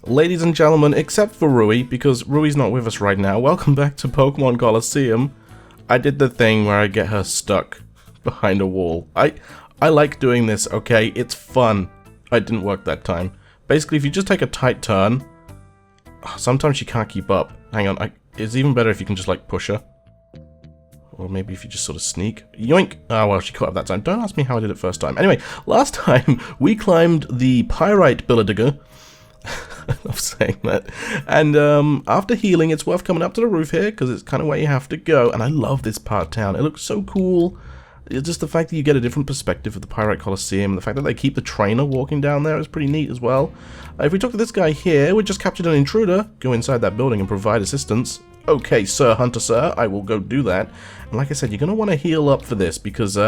Ladies and gentlemen, except for Rui, because Rui's not with us right now, welcome back to Pokémon Colosseum. I did the thing where I get her stuck behind a wall. I like doing this, okay? It's fun. It didn't work that time. Basically, if you just take a tight turn, sometimes she can't keep up. Hang on, it's even better if you can just, like, push her. Or maybe if you just sort of sneak. Yoink! Oh, well, she caught up that time. Don't ask me how I did it first time. Anyway, last time, we climbed the Pyrite BLDG. I love saying that. And after healing, it's worth coming up to the roof here, because it's kind of where you have to go. And I love this part of town. It looks so cool. It's just the fact that you get a different perspective of the Pyrite Colosseum. The fact that they keep the trainer walking down there is pretty neat as well. If we talk to this guy here, we just captured an intruder. Go inside that building and provide assistance. Okay, sir, Hunter, sir, I will go do that. And like I said, you're going to want to heal up for this because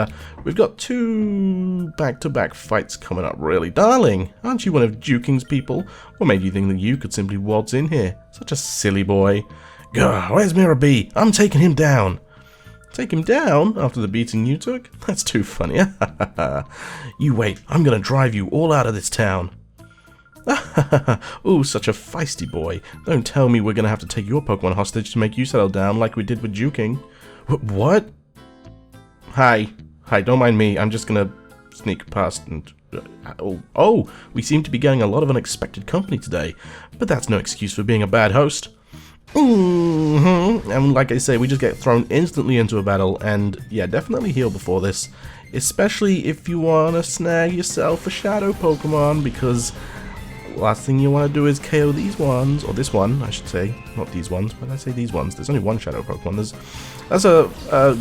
we've got 2 back-to-back fights coming up, really. Darling, aren't you one of Juking's people? What made you think that you could simply waltz in here? Such a silly boy. Gah, where's Mirror B? I'm taking him down. Take him down after the beating you took? That's too funny. You wait, I'm going to drive you all out of this town. Ooh, such a feisty boy. Don't tell me we're gonna have to take your Pokemon hostage to make you settle down like we did with Juking. What? Hi, don't mind me. I'm just gonna sneak past and... Oh, we seem to be getting a lot of unexpected company today. But that's no excuse for being a bad host. And like I say, we just get thrown instantly into a battle, and yeah, definitely heal before this. Especially if you wanna snag yourself a Shadow Pokemon, because... last thing you want to do is KO these ones, or this one, I should say. Not these ones, but I say these ones. There's only one Shadow Pokemon. That's a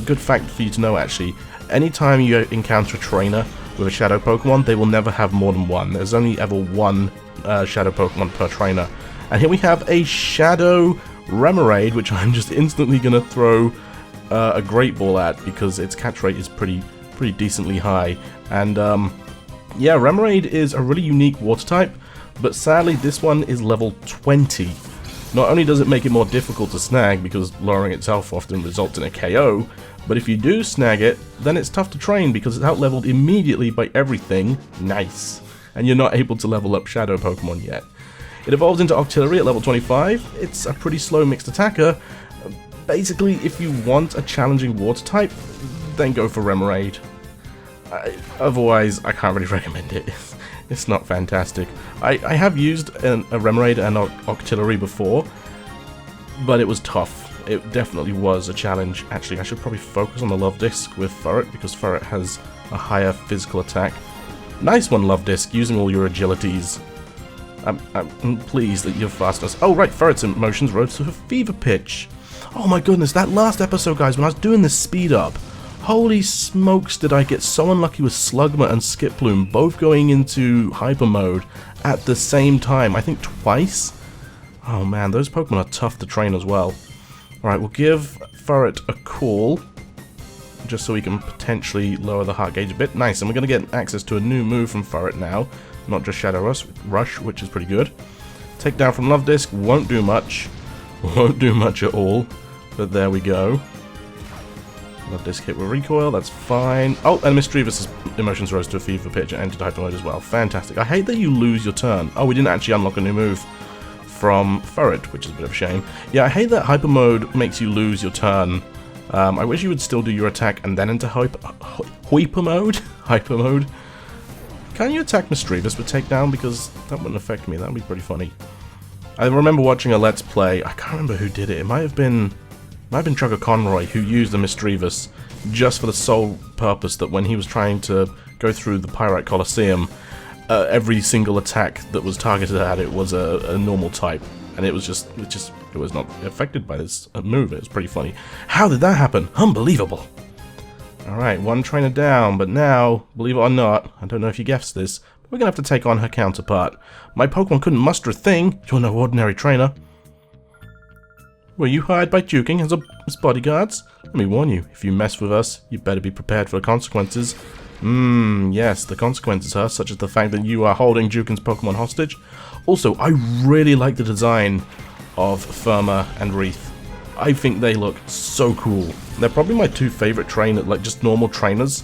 good fact for you to know, actually. Anytime you encounter a trainer with a Shadow Pokemon, they will never have more than one. There's only ever one Shadow Pokemon per trainer. And here we have a Shadow Remoraid, which I'm just instantly going to throw a Great Ball at, because its catch rate is pretty decently high. And yeah, Remoraid is a really unique water type. But sadly, this one is level 20. Not only does it make it more difficult to snag, because lowering itself often results in a KO, but if you do snag it, then it's tough to train because it's out-leveled immediately by everything. Nice. And you're not able to level up Shadow Pokemon yet. It evolves into Octillery at level 25. It's a pretty slow mixed attacker. Basically, if you want a challenging water type, then go for Remoraid. Otherwise, I can't really recommend it. It's not fantastic. I have used a Remoraid and Octillery before, but it was tough. It definitely was a challenge. Actually, I should probably focus on the Love Disc with Ferret, because Ferret has a higher physical attack. Nice one, Love Disc, using all your agilities. I'm pleased that your fastness... Oh, right, Ferret's emotions rose to a fever pitch. Oh my goodness, that last episode, guys, when I was doing this speed up, holy smokes, did I get so unlucky with Slugma and Skiploom both going into Hyper Mode at the same time. I think twice? Oh man, those Pokemon are tough to train as well. Alright, we'll give Ferret a call, just so we can potentially lower the heart gauge a bit. Nice, and we're going to get access to a new move from Ferret now. Not just Shadow Rush, which is pretty good. Takedown from Love Disc won't do much. Won't do much at all. But there we go. Love Disc hit with recoil, that's fine. Oh, and Misdreavus' emotions rose to a fever pitch and entered Hyper Mode as well. Fantastic. I hate that you lose your turn. Oh, we didn't actually unlock a new move from Ferret, which is a bit of a shame. Yeah, I hate that Hyper Mode makes you lose your turn. I wish you would still do your attack and then into Hyper Mode? Hyper Mode? Can you attack Misdreavus with takedown? Because that wouldn't affect me. That would be pretty funny. I remember watching a Let's Play. I can't remember who did it. It might have been Trugger Conroy, who used the Misdreavus just for the sole purpose that when he was trying to go through the Pyrite Colosseum, every single attack that was targeted at it was a normal type, and it was not affected by this move. It was pretty funny. How did that happen? Unbelievable! Alright, one trainer down, but now, believe it or not, I don't know if you guessed this, but we're gonna have to take on her counterpart. My Pokemon couldn't muster a thing. You're no ordinary trainer. Were you hired by Juking as bodyguards? Let me warn you, if you mess with us, you better be prepared for the consequences. Yes, the consequences are such as the fact that you are holding Juking's Pokemon hostage. Also, I really like the design of Firma and Wreath. I think they look so cool. They're probably my 2 favorite trainers, like just normal trainers,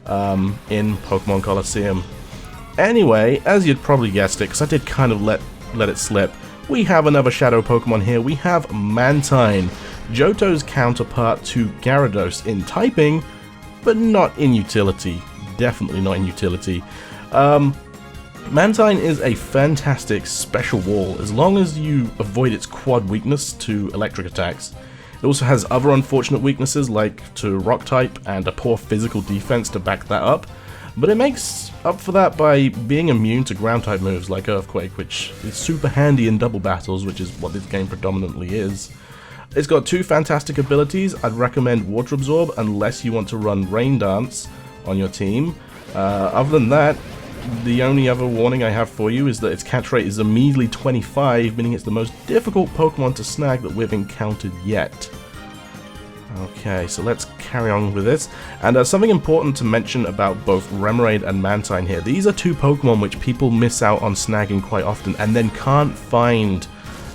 in Pokemon Colosseum. Anyway, as you'd probably guessed it, because I did kind of let let it slip. We have another shadow Pokemon here. We have Mantine, Johto's counterpart to Gyarados in typing, but not in utility. Definitely not in utility. Mantine is a fantastic special wall as long as you avoid its quad weakness to electric attacks. It also has other unfortunate weaknesses like to rock type and a poor physical defense to back that up, but it makes up for that by being immune to ground type moves like Earthquake, which is super handy in double battles, which is what this game predominantly is. It's got two fantastic abilities. I'd recommend Water Absorb unless you want to run Rain Dance on your team. Other than that, the only other warning I have for you is that its catch rate is a measly 25, meaning it's the most difficult Pokemon to snag that we've encountered yet. Okay, so let's carry on with this. And something important to mention about both Remoraid and Mantine here. These are two Pokemon which people miss out on snagging quite often and then can't find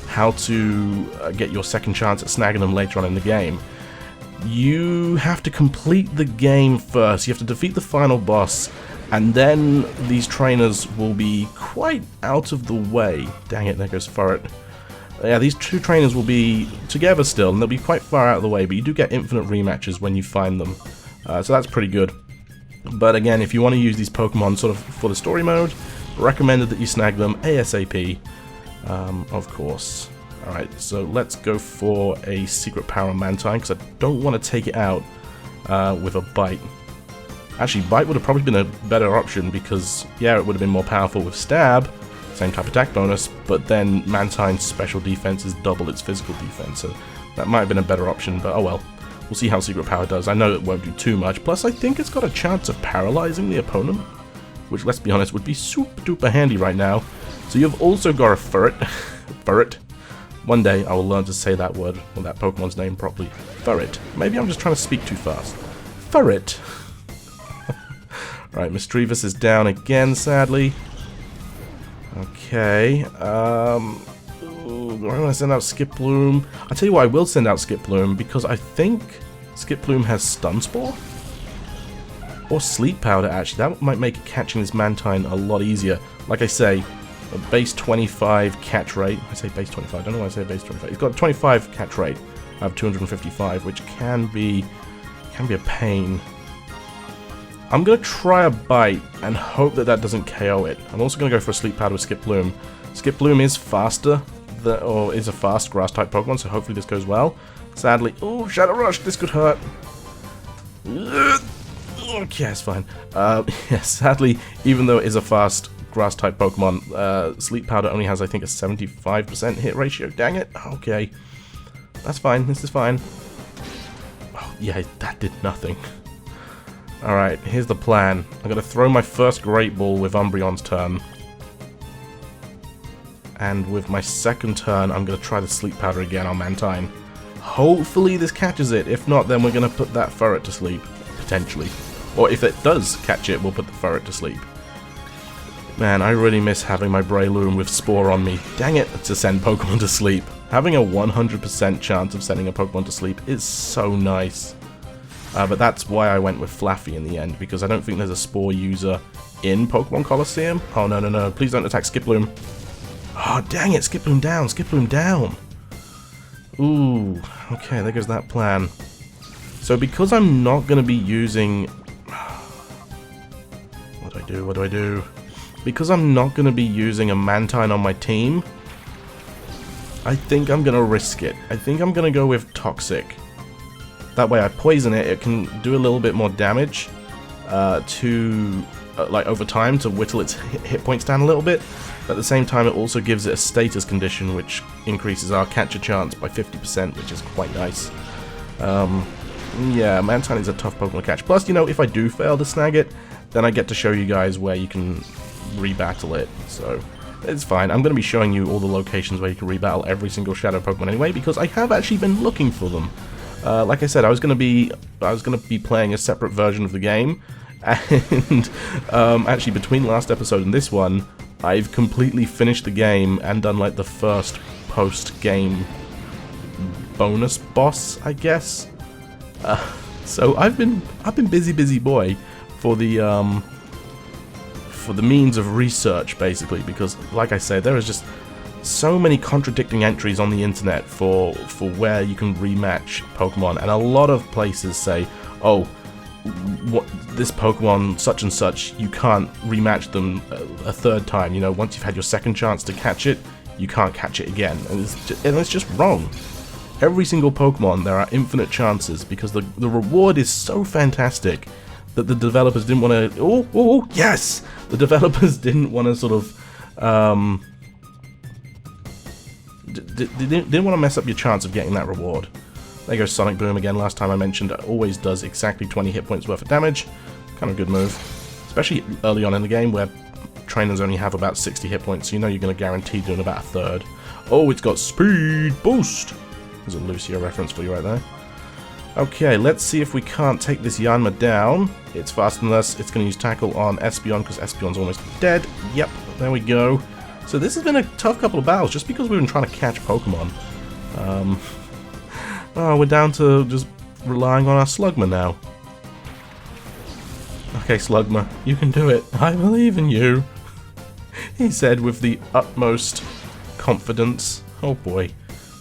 how to get your second chance at snagging them later on in the game. You have to complete the game first. You have to defeat the final boss, and then these trainers will be quite out of the way. Dang it, there goes Furret. Yeah, these two trainers will be together still, and they'll be quite far out of the way, but you do get infinite rematches when you find them. So that's pretty good. But again, if you want to use these Pokemon sort of for the story mode, recommended that you snag them ASAP, of course. Alright, so let's go for a Secret Power on Mantine, because I don't want to take it out with a Bite. Actually, Bite would have probably been a better option, because, yeah, it would have been more powerful with Stab, same type attack bonus, but then Mantine's special defense is double its physical defense, so that might have been a better option, but oh well. We'll see how Secret Power does. I know it won't do too much, plus I think it's got a chance of paralyzing the opponent, which, let's be honest, would be super duper handy right now. So you've also got a Furret. Furret. One day I will learn to say that word, or that Pokemon's name properly. Furret. Maybe I'm just trying to speak too fast. Furret. Right, Misdreavus is down again, sadly. Okay, do I want to send out Skiploom? I'll tell you what, I will send out Skiploom, because I think Skiploom has Stun Spore? Or Sleep Powder, actually. That might make catching this Mantine a lot easier. Like I say, a base 25 catch rate. I say base 25, I don't know why I say base 25. It's got a 25 catch rate. I have 255, which can be a pain. I'm going to try a Bite and hope that that doesn't KO it. I'm also going to go for a Sleep Powder with Skiploom. Skiploom is faster, or is a fast Grass-type Pokemon, so hopefully this goes well. Sadly, oh, Shadow Rush, this could hurt. Okay, it's fine. Yeah, sadly, even though it is a fast Grass-type Pokemon, Sleep Powder only has, I think, a 75% hit ratio. Dang it. Okay. That's fine. This is fine. Oh, yeah, that did nothing. Alright, here's the plan. I'm going to throw my first Great Ball with Umbreon's turn. And with my second turn, I'm going to try the Sleep Powder again on Mantine. Hopefully this catches it. If not, then we're going to put that Furret to sleep. Potentially. Or if it does catch it, we'll put the Furret to sleep. Man, I really miss having my Breloom with Spore on me. Dang it, to send Pokemon to sleep. Having a 100% chance of sending a Pokemon to sleep is so nice. But that's why I went with Flaffy in the end, because I don't think there's a Spore user in Pokémon Colosseum. Oh, no, no, no. Please don't attack Skiploom. Oh, dang it. Skiploom down. Skiploom down. Ooh. Okay, there goes that plan. So because I'm not going to be using... What do I do? What do I do? Because I'm not going to be using a Mantine on my team, I think I'm going to risk it. I think I'm going to go with Toxic. That way I poison it, it can do a little bit more damage like over time to whittle its hit points down a little bit. At the same time, it also gives it a status condition which increases our catcher chance by 50%, which is quite nice. Yeah, Mantine is a tough Pokemon to catch. Plus, you know, if I do fail to snag it, then I get to show you guys where you can rebattle it. So it's fine. I'm going to be showing you all the locations where you can rebattle every single Shadow Pokemon anyway, because I have actually been looking for them. Like I said, I was gonna be playing a separate version of the game, and actually between last episode and this one, I've completely finished the game and done like the first post-game bonus boss, I guess. So I've been busy boy for the means of research, basically, because like I say, there is just so many contradicting entries on the internet for where you can rematch Pokemon, and a lot of places say, oh, this Pokemon such and such, you can't rematch them a third time. You know, once you've had your second chance to catch it, you can't catch it again, and it's just wrong. Every single Pokemon, there are infinite chances, because the reward is so fantastic that the developers didn't want to. Oh, yes! The developers didn't want to sort of didn't want to mess up your chance of getting that reward. There goes Sonic Boom again. Last time I mentioned it always does exactly 20 hit points worth of damage. Kind of good move. Especially early on in the game where trainers only have about 60 hit points, so you know you're going to guarantee doing about a third. Oh, it's got Speed Boost! There's a Lucio reference for you right there. Okay, let's see if we can't take this Yanma down. It's faster than us. It's going to use Tackle on Espeon because Espeon's almost dead. Yep, there we go. So this has been a tough couple of battles just because we've been trying to catch Pokemon. Oh, we're down to just relying on our Slugma now. Okay, Slugma, you can do it. I believe in you. He said with the utmost confidence. Oh boy.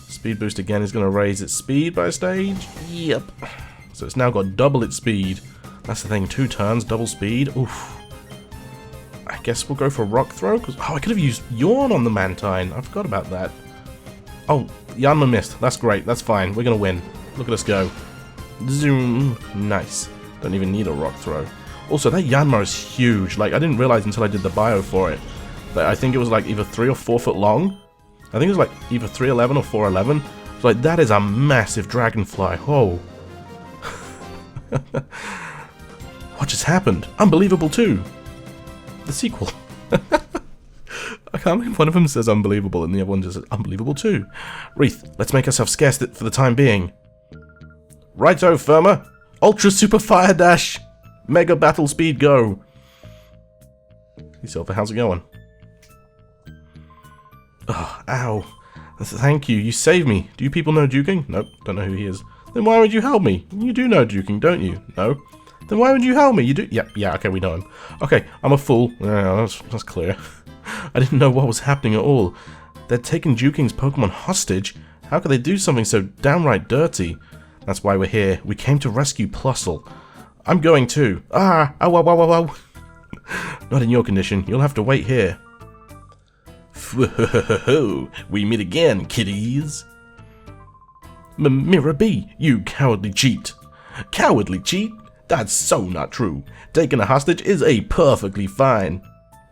Speed Boost again is going to raise its speed by a stage. Yep. So it's now got double its speed. That's the thing, 2 turns, double speed. Oof. I guess we'll go for Rock Throw. Oh, I could have used Yawn on the Mantine. I forgot about that. Oh, Yanma missed. That's great. That's fine. We're going to win. Look at us go. Zoom. Nice. Don't even need a Rock Throw. Also, that Yanma is huge. Like, I didn't realize until I did the bio for it that I think it was like either 3 or 4 foot long. I think it was like either 3'11 or 4'11. It's like, that is a massive dragonfly. Oh. What just happened? Unbelievable 2. The sequel. I can't believe one of them says unbelievable and the other one just says unbelievable 2. Wreath, let's make ourselves scarce for the time being. Righto, Firma. Ultra Super Fire Dash. Mega Battle Speed Go. Hey Silver, how's it going? Oh, ow. Thank you, you saved me. Do you people know Duking? Nope, don't know who he is. Then why would you help me? You do know Duking, don't you? No. Then why would you help me? You do? Yeah, okay, we know him. Okay, I'm a fool. Yeah, that's clear. I didn't know what was happening at all. They're taking Duking's Pokemon hostage? How could they do something so downright dirty? That's why we're here. We came to rescue Plusle. I'm going too. Ah! Ow, ow, ow, ow, ow. Not in your condition. You'll have to wait here. We meet again, kiddies. Mirror B, you cowardly cheat. Cowardly cheat? That's so not true. Taking a hostage is a perfectly fine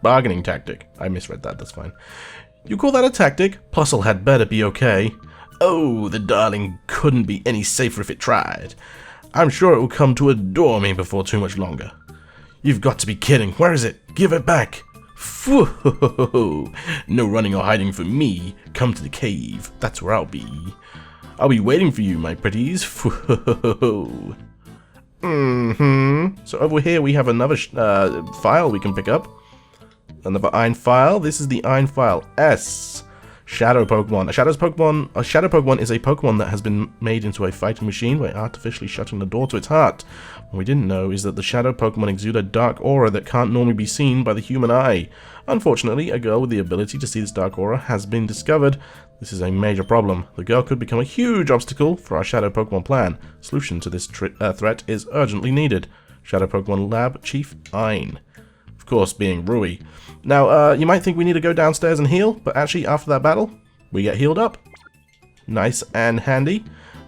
bargaining tactic. I misread that, that's fine. You call that a tactic? Plusle had better be okay. Oh, the darling couldn't be any safer if it tried. I'm sure it will come to adore me before too much longer. You've got to be kidding. Where is it? Give it back. No running or hiding from me. Come to the cave. That's where I'll be. I'll be waiting for you, my pretties. So over here we have another file we can pick up. Another Iron file. This is the Iron file S. Shadow Pokemon. A Shadow Pokemon is a Pokemon that has been made into a fighting machine by artificially shutting the door to its heart. What we didn't know is that the Shadow Pokemon exude a dark aura that can't normally be seen by the human eye. Unfortunately, a girl with the ability to see this dark aura has been discovered. This is a major problem. The girl could become a huge obstacle for our Shadow Pokemon plan. Solution to this threat is urgently needed. Shadow Pokemon Lab Chief Ein. Of course, being Rui. Now, you might think we need to go downstairs and heal, but actually, after that battle, we get healed up. Nice and handy.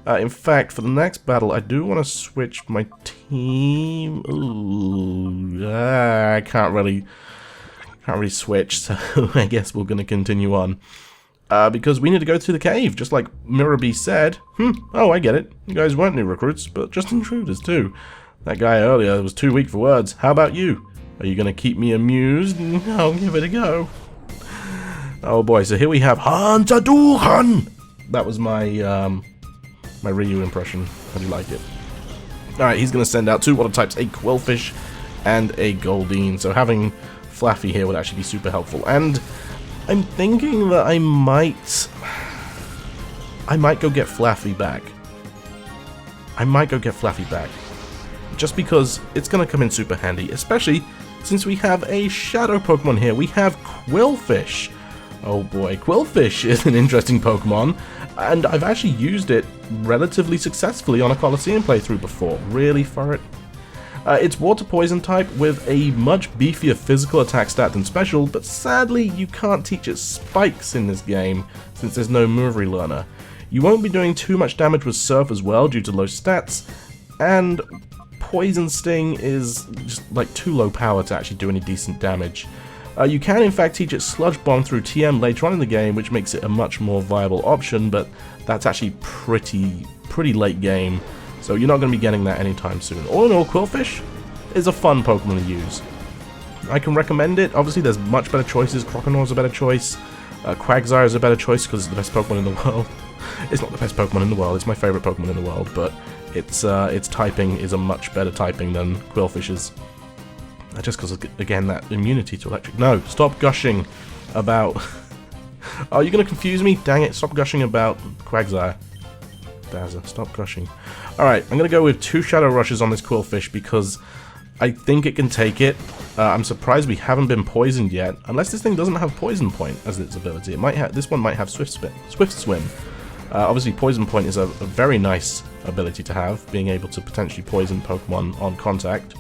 In fact, for the next battle, I do want to switch my team. Ooh, I can't really switch, so I guess we're going to continue on. Because we need to go through the cave, just like Mirror B said. Oh, I get it. You guys weren't new recruits, but just intruders too. That guy earlier was too weak for words. How about you? Are you going to keep me amused? I'll give it a go. Oh boy, so here we have Hantaduhan! That was my my Ryu impression. How do you like it? Alright, he's going to send out 2 water types, a Quillfish and a Goldeen. So having Flaffy here would actually be super helpful. And I'm thinking that I might go get Flaffy back. Just because it's going to come in super handy, especially since we have a Shadow Pokemon here. We have Quillfish. Oh boy, Quillfish is an interesting Pokemon, and I've actually used it relatively successfully on a Colosseum playthrough before. Really, Furret? It's Water Poison type with a much beefier physical attack stat than Special, but sadly you can't teach it Spikes in this game, since there's no move relearner. You won't be doing too much damage with Surf as well due to low stats, and Poison Sting is just like too low power to actually do any decent damage. You can in fact teach it Sludge Bomb through TM later on in the game, which makes it a much more viable option, but that's actually pretty late game, so you're not going to be getting that anytime soon. All in all, Quillfish is a fun Pokemon to use. I can recommend it. Obviously there's much better choices. Croconaur's a better choice. Quagsire is a better choice because it's the best Pokemon in the world. It's not the best Pokemon in the world, it's my favourite Pokemon in the world, but its typing is a much better typing than Quillfish's. Just because, again, that immunity to electric. No, stop gushing about... Oh, you're going to confuse me? Dang it, stop gushing about Quagsire. Dazzler, stop gushing. Alright, I'm going to go with 2 Shadow Rushes on this Quillfish because I think it can take it. I'm surprised we haven't been poisoned yet, unless this thing doesn't have Poison Point as its ability. It might have. This one might have Swift Swim. Obviously, Poison Point is a very nice ability to have, being able to potentially poison Pokemon on contact.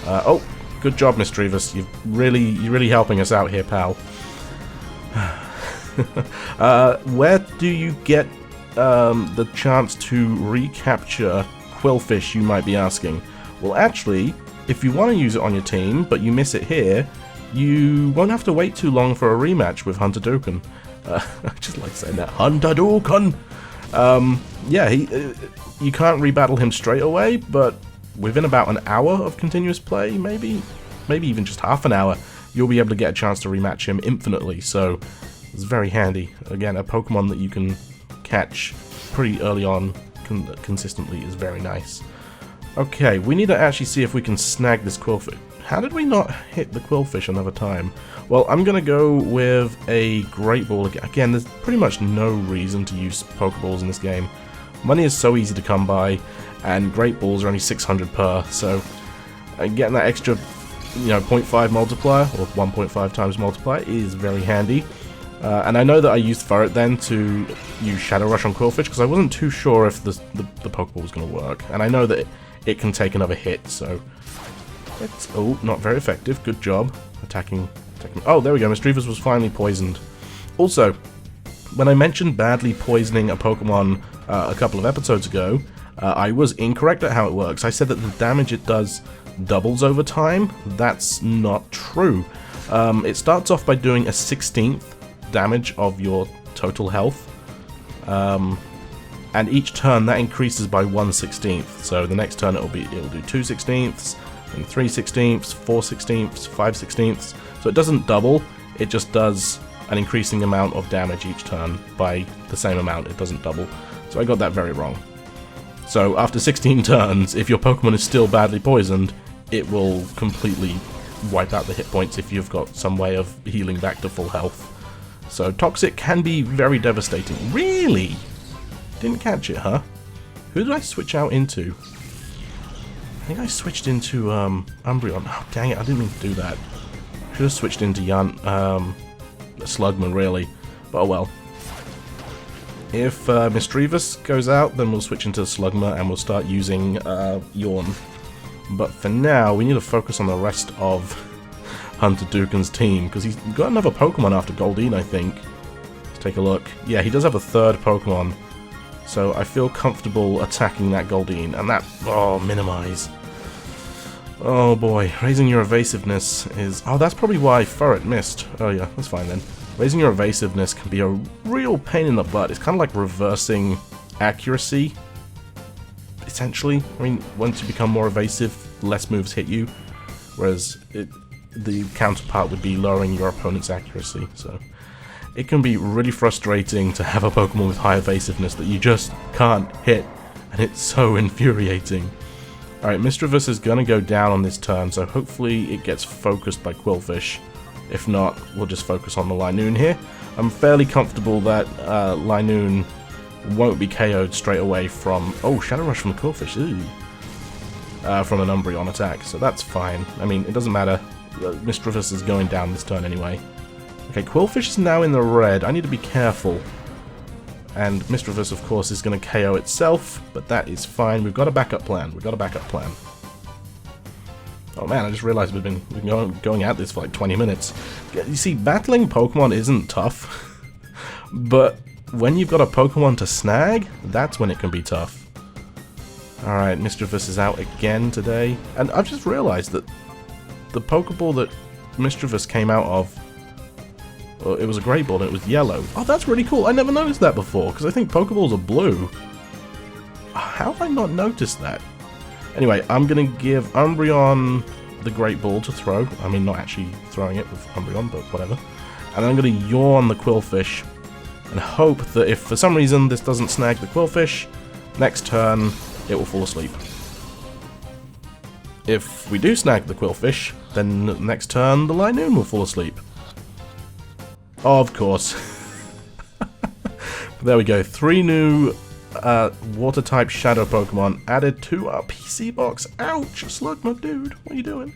Oh, good job, Misdreavus. You're really helping us out here, pal. Where do you get the chance to recapture Quillfish, you might be asking? Well, actually, if you want to use it on your team, but you miss it here, you won't have to wait too long for a rematch with Hunter Duken. I just like saying that. Hunter Duken! Yeah, you can't rebattle him straight away, but within about an hour of continuous play, maybe even just half an hour, you'll be able to get a chance to rematch him infinitely, so it's very handy. Again, a Pokemon that you can catch pretty early on consistently is very nice. Okay, we need to actually see if we can snag this Quillfish. How did we not hit the Quillfish another time? Well, I'm going to go with a Great Ball again. Again, there's pretty much no reason to use Pokeballs in this game. Money is so easy to come by, and Great Balls are only 600 per, so getting that extra, 0.5 multiplier, or 1.5 times multiplier, is very handy. And I know that I used Furret then to use Shadow Rush on Quillfish, because I wasn't too sure if the Pokeball was going to work. And I know that it can take another hit, so... It's, oh, not very effective. Good job. Attacking. Oh, there we go. Misdreavus was finally poisoned. Also, when I mentioned badly poisoning a Pokemon a couple of episodes ago, I was incorrect at how it works. I said that the damage it does doubles over time. That's not true. It starts off by doing a 16th damage of your total health. And each turn that increases by 1/16. So the next turn it'll do 2/16, and 3/16, 4/16, 5/16. So it doesn't double, it just does an increasing amount of damage each turn by the same amount. It doesn't double. So I got that very wrong. So after 16 turns, if your Pokemon is still badly poisoned, it will completely wipe out the hit points if you've got some way of healing back to full health. So Toxic can be very devastating. Really? Didn't catch it, huh? Who did I switch out into? I think I switched into Umbreon. Oh, dang it, I didn't mean to do that. Should have switched into Slugma, really. But oh well. If Misdreavus goes out, then we'll switch into Slugma and we'll start using Yawn. But for now, we need to focus on the rest of Hunter Duken's team, because he's got another Pokemon after Goldeen, I think. Let's take a look. Yeah, he does have a third Pokemon. So I feel comfortable attacking that Goldeen, and that... Oh, minimize. Oh boy, raising your evasiveness is... Oh, that's probably why Furret missed. Oh yeah, that's fine then. Raising your evasiveness can be a real pain in the butt. It's kind of like reversing accuracy, essentially. I mean, once you become more evasive, less moves hit you, whereas the counterpart would be lowering your opponent's accuracy, so... It can be really frustrating to have a Pokemon with high evasiveness that you just can't hit, and it's so infuriating. Alright, Misdreavus is going to go down on this turn, so hopefully it gets focused by Quillfish. If not, we'll just focus on the Linoon here. I'm fairly comfortable that Linoon won't be KO'd straight away from... Oh, Shadow Rush from the Quillfish, from an Umbreon attack, so that's fine. I mean, it doesn't matter. Misdreavus is going down this turn anyway. Okay, Quillfish is now in the red. I need to be careful. And Misdreavus, of course, is going to KO itself, but that is fine. We've got a backup plan. We've got a backup plan. Oh man, I just realized we've been going at this for like 20 minutes. You see, battling Pokemon isn't tough, but when you've got a Pokemon to snag, that's when it can be tough. Alright, Misdreavus is out again today, and I've just realized that the Pokeball that Misdreavus came out of, well, it was a Great Ball and it was yellow. Oh, that's really cool. I never noticed that before, because I think Pokeballs are blue. How have I not noticed that? Anyway, I'm going to give Umbreon the Great Ball to throw. I mean, not actually throwing it with Umbreon, but whatever. And then I'm going to yawn the Quillfish and hope that if for some reason this doesn't snag the Quillfish, next turn it will fall asleep. If we do snag the Quillfish, then next turn the Linoon will fall asleep. Of course. There we go. 3 new Water-type Shadow Pokemon added to our PC box. Ouch! Slugma, dude, what are you doing?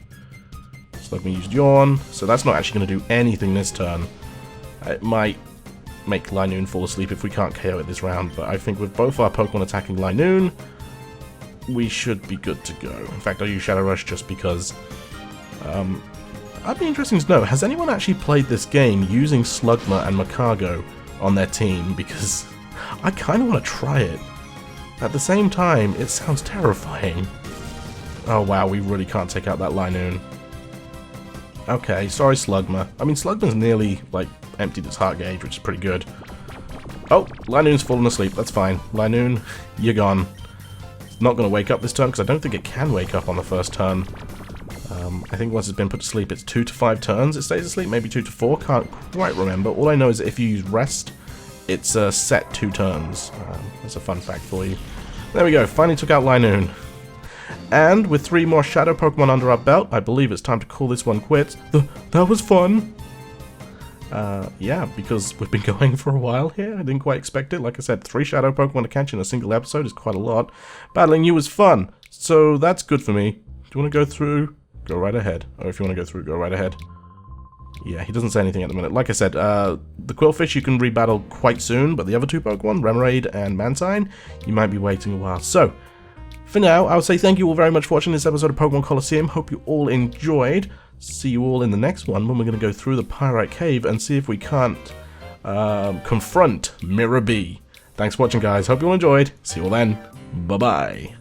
Slugma used Yawn, so that's not actually going to do anything this turn. It might make Linoon fall asleep if we can't KO it this round, but I think with both our Pokemon attacking Linoon, we should be good to go. In fact, I'll use Shadow Rush just because... I'd be interested to know, has anyone actually played this game using Slugma and Makago on their team? Because I kind of want to try it. At the same time, it sounds terrifying. Oh wow, we really can't take out that Linoon. Okay, sorry Slugma. I mean, Slugma's nearly, like, emptied its heart gauge, which is pretty good. Oh, Linoon's fallen asleep, that's fine. Linoon, you're gone. It's not going to wake up this turn, because I don't think it can wake up on the first turn. I think once it's been put to sleep, it's 2 to 5 turns it stays asleep, maybe 2 to 4, can't quite remember. All I know is that if you use rest, it's set 2 turns. That's a fun fact for you. There we go, finally took out Linoon. And with 3 more Shadow Pokemon under our belt, I believe it's time to call this one quits. That was fun! Yeah, because we've been going for a while here. I didn't quite expect it. Like I said, 3 Shadow Pokemon to catch in a single episode is quite a lot. Battling you was fun, so that's good for me. Do you want to go through? Go right ahead. Or if you want to go through, go right ahead. Yeah, he doesn't say anything at the minute. Like I said, the Quillfish you can rebattle quite soon, but the other 2 Pokemon, Remoraid and Mantine, you might be waiting a while. So, for now, I would say thank you all very much for watching this episode of Pokémon Colosseum. Hope you all enjoyed. See you all in the next one when we're going to go through the Pyrite Cave and see if we can't confront Mirror B. Thanks for watching, guys. Hope you all enjoyed. See you all then. Bye-bye.